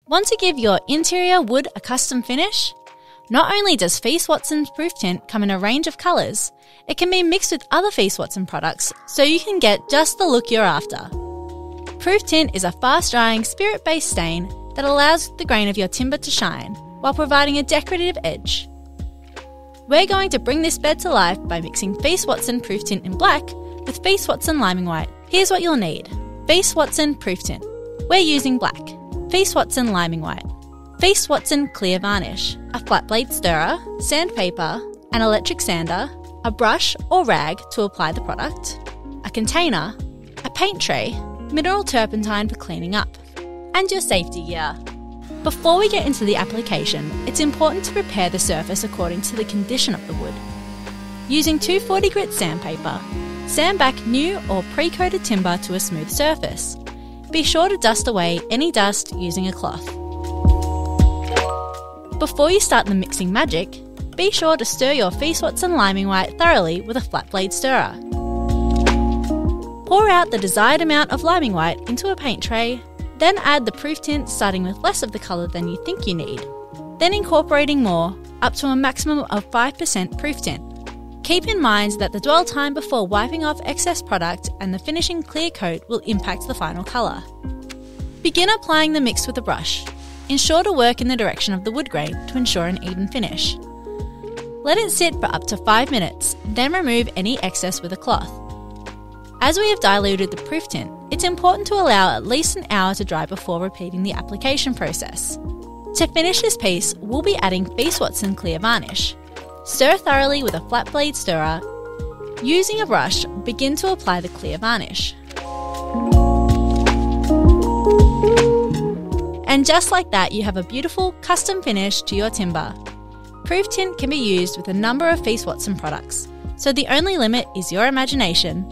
Want to give your interior wood a custom finish? Not only does Feast Watson's Prooftint come in a range of colours, it can be mixed with other Feast Watson products so you can get just the look you're after. Prooftint is a fast-drying, spirit-based stain that allows the grain of your timber to shine while providing a decorative edge. We're going to bring this bed to life by mixing Feast Watson Prooftint in black with Feast Watson Liming White. Here's what you'll need. Feast Watson Prooftint. We're using black. Feast Watson Liming White. Feast Watson Clear Varnish. A flat blade stirrer, sandpaper, an electric sander, a brush or rag to apply the product, a container, a paint tray, mineral turpentine for cleaning up, and your safety gear. Before we get into the application, it's important to prepare the surface according to the condition of the wood. Using 240 grit sandpaper, sand back new or pre-coated timber to a smooth surface. Be sure to dust away any dust using a cloth. Before you start the mixing magic, be sure to stir your Feast Watson Liming White thoroughly with a flat blade stirrer. Pour out the desired amount of liming white into a paint tray, then add the Prooftint starting with less of the colour than you think you need, then incorporating more, up to a maximum of 5% Prooftint. Keep in mind that the dwell time before wiping off excess product and the finishing clear coat will impact the final colour. Begin applying the mix with a brush. Ensure to work in the direction of the wood grain to ensure an even finish. Let it sit for up to 5 minutes, then remove any excess with a cloth. As we have diluted the Prooftint, it's important to allow at least an hour to dry before repeating the application process. To finish this piece, we'll be adding Feast Watson Clear Varnish. Stir thoroughly with a flat blade stirrer. Using a brush, begin to apply the clear varnish. And just like that, you have a beautiful custom finish to your timber. Prooftint can be used with a number of Feast Watson products, so the only limit is your imagination.